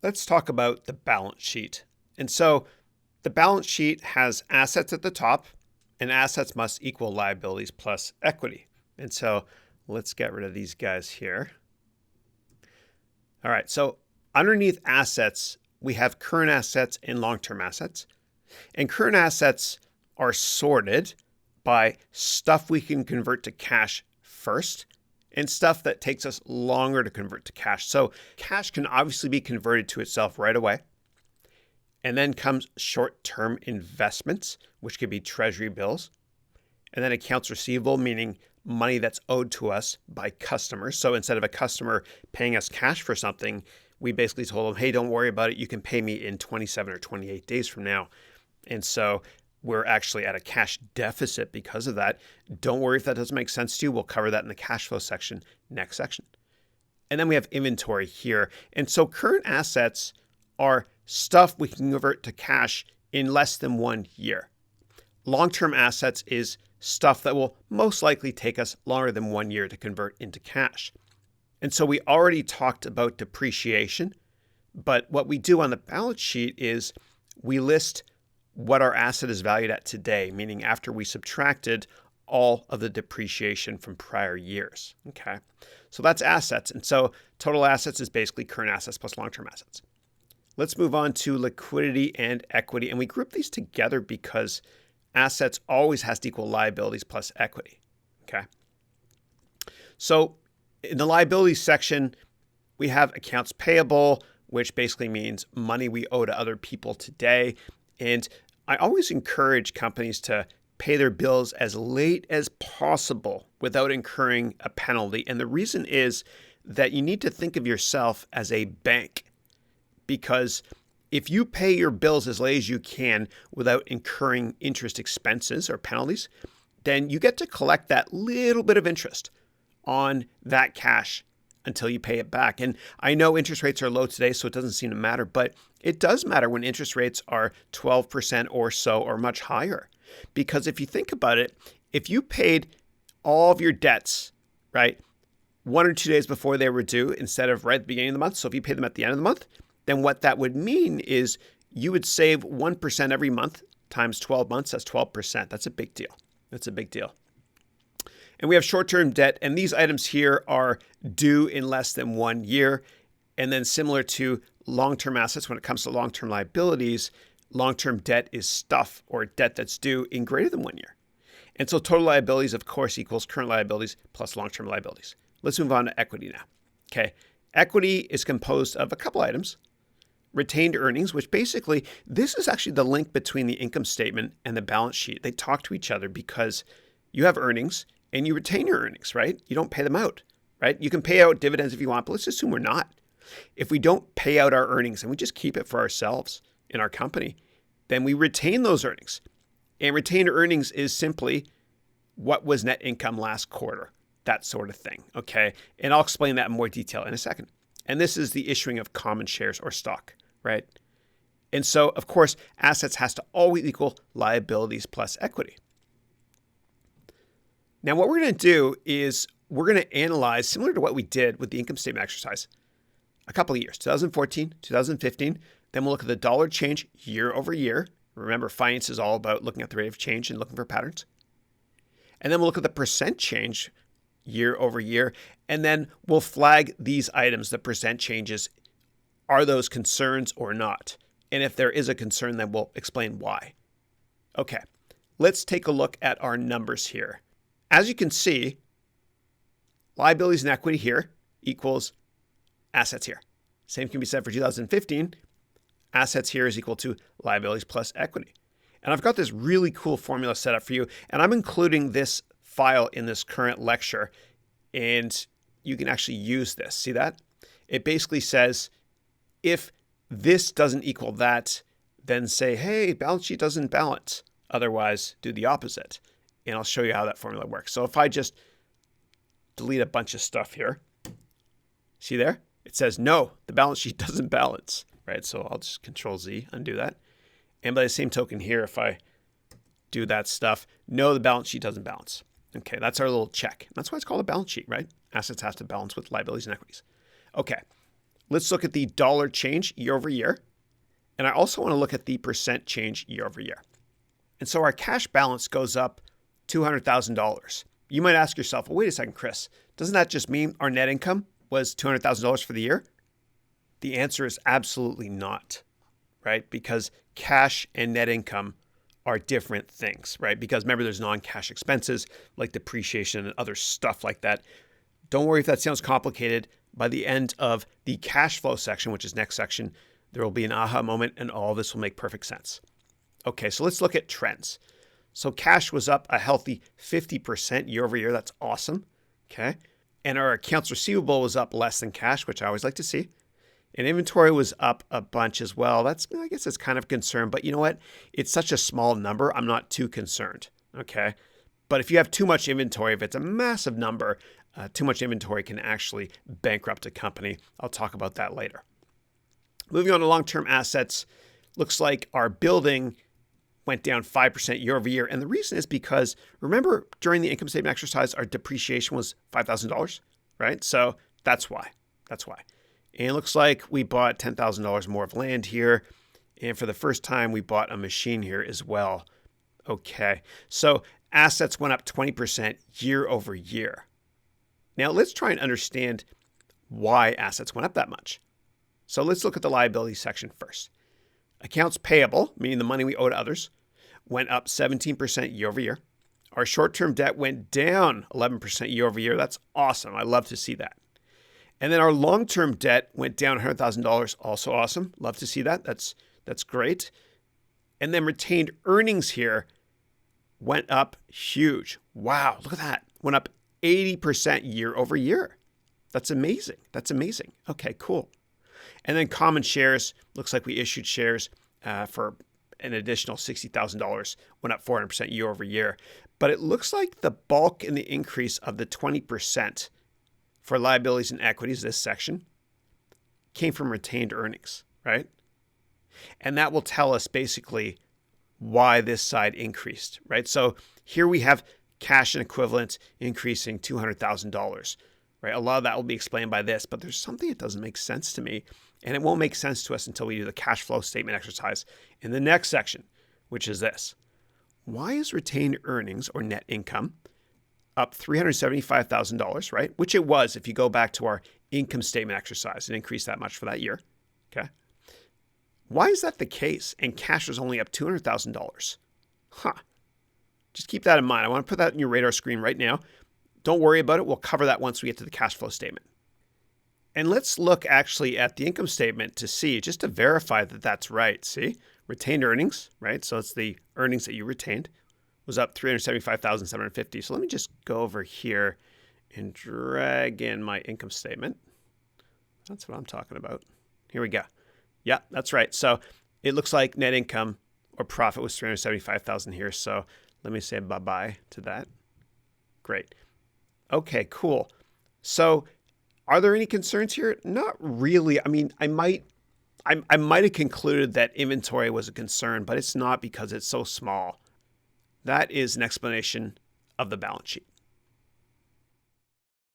Let's talk about the balance sheet. And so the balance sheet has assets at the top, and assets must equal liabilities plus equity. And so let's get rid of these guys here. All right, so underneath assets, we have current assets and long-term assets. And current assets are sorted by stuff we can convert to cash first and stuff that takes us longer to convert to cash. So cash can obviously be converted to itself right away. And then comes short-term investments, which could be treasury bills. And then accounts receivable, meaning money that's owed to us by customers. So instead of a customer paying us cash for something, we basically told them, hey, don't worry about it. You can pay me in 27 or 28 days from now. And so we're actually at a cash deficit because of that. Don't worry if that doesn't make sense to you. We'll cover that in the cash flow section, next section. And then we have inventory here. And so current assets are stuff we can convert to cash in less than 1 year. Long-term assets is stuff that will most likely take us longer than 1 year to convert into cash. And so we already talked about depreciation, but what we do on the balance sheet is we list what our asset is valued at today, meaning after we subtracted all of the depreciation from prior years. Okay, so that's assets. And so total assets is basically current assets plus long-term assets. Let's move on to liquidity and equity. And we group these together because assets always has to equal liabilities plus equity. Okay. So in the liabilities section, we have accounts payable, which basically means money we owe to other people today. And I always encourage companies to pay their bills as late as possible without incurring a penalty. And the reason is that you need to think of yourself as a bank, because if you pay your bills as late as you can without incurring interest expenses or penalties, then you get to collect that little bit of interest on that cash until you pay it back. And I know interest rates are low today, so it doesn't seem to matter, but it does matter when interest rates are 12% or so or much higher. Because if you think about it, if you paid all of your debts, right, 1 or 2 days before they were due instead of right at the beginning of the month, so if you paid them at the end of the month, then what that would mean is you would save 1% every month times 12 months. That's 12%. That's a big deal. That's a big deal. And we have short-term debt, and these items here are due in less than 1 year. And then similar to long-term assets, when it comes to long-term liabilities, long-term debt is stuff or debt that's due in greater than 1 year. And so total liabilities, of course, equals current liabilities plus long-term liabilities. Let's move on to equity now. Okay. Equity is composed of a couple items. Retained earnings, which basically, this is actually the link between the income statement and the balance sheet. They talk to each other because you have earnings and you retain your earnings, right? You don't pay them out, right? You can pay out dividends if you want, but let's assume we're not. If we don't pay out our earnings and we just keep it for ourselves in our company, then we retain those earnings. And retained earnings is simply what was net income last quarter, that sort of thing, okay? And I'll explain that in more detail in a second. And this is the issuing of common shares or stock, right? And so, of course, assets has to always equal liabilities plus equity. Now, what we're going to do is we're going to analyze, similar to what we did with the income statement exercise, a couple of years, 2014, 2015. Then we'll look at the dollar change year over year. Remember, finance is all about looking at the rate of change and looking for patterns. And then we'll look at the percent change year over year. And then we'll flag these items, the percent changes. Are those concerns or not? And if there is a concern, then we'll explain why. Okay, let's take a look at our numbers here. As you can see, liabilities and equity here equals assets here. Same can be said for 2015. Assets here is equal to liabilities plus equity. And I've got this really cool formula set up for you, and I'm including this file in this current lecture, and you can actually use this. See that? It basically says, if this doesn't equal that, then say, hey, balance sheet doesn't balance. Otherwise, do the opposite. And I'll show you how that formula works. So if I just delete a bunch of stuff here, see there? It says, no, the balance sheet doesn't balance, right? So I'll just Control Z, undo that. And by the same token here, if I do that stuff, no, the balance sheet doesn't balance. Okay, that's our little check. That's why it's called a balance sheet, right? Assets have to balance with liabilities and equities. Okay, let's look at the dollar change year over year. And I also want to look at the percent change year over year. And so our cash balance goes up $200,000. You might ask yourself, well, wait a second, Chris, doesn't that just mean our net income was $200,000 for the year? The answer is absolutely not, right? Because cash and net income are different things, right? Because remember, there's non-cash expenses like depreciation and other stuff like that. Don't worry if that sounds complicated. By the end of the cash flow section, which is next section, there will be an aha moment and all this will make perfect sense. Okay, so let's look at trends. So cash was up a healthy 50% year over year. That's awesome. Okay. And our accounts receivable was up less than cash, which I always like to see. And inventory was up a bunch as well. I guess it's kind of a concern, but you know what? It's such a small number. I'm not too concerned. Okay. But if you have too much inventory, if it's a massive number, too much inventory can actually bankrupt a company. I'll talk about that later. Moving on to long-term assets, looks like our building went down 5% year over year. And the reason is because, remember, during the income statement exercise, our depreciation was $5,000, right? So that's why. And it looks like we bought $10,000 more of land here. And for the first time, we bought a machine here as well. Okay, so assets went up 20% year over year. Now let's try and understand why assets went up that much. So let's look at the liability section first. Accounts payable, meaning the money we owe to others, went up 17% year over year. Our short-term debt went down 11% year over year. That's awesome. I love to see that. And then our long-term debt went down $100,000. Also awesome. Love to see that. That's great. And then retained earnings here went up huge. Wow, look at that. Went up 80% year over year. That's amazing. Okay, cool. And then common shares, looks like we issued shares for an additional $60,000, went up 400% year over year. But it looks like the bulk in the increase of the 20% for liabilities and equities, this section, came from retained earnings, right? And that will tell us basically why this side increased, right? So here we have cash and equivalents increasing $200,000, right? A lot of that will be explained by this, but there's something that doesn't make sense to me. And it won't make sense to us until we do the cash flow statement exercise in the next section, which is this. Why is retained earnings or net income up $375,000, right? Which it was if you go back to our income statement exercise. It increased that much for that year, okay? Why is that the case? And cash was only up $200,000. Just keep that in mind. I want to put that in your radar screen right now. Don't worry about it. We'll cover that once we get to the cash flow statement. And let's look actually at the income statement to see, just to verify that that's right. See, retained earnings, right? So it's the earnings that you retained, was up $375,750. So let me just go over here and drag in my income statement. That's what I'm talking about. Here we go. Yeah, that's right. So it looks like net income or profit was $375,000 here. So let me say bye-bye to that. Great. Okay, cool. So are there any concerns here? Not really. I mean, I might have concluded that inventory was a concern, but it's not because it's so small. That is an explanation of the balance sheet.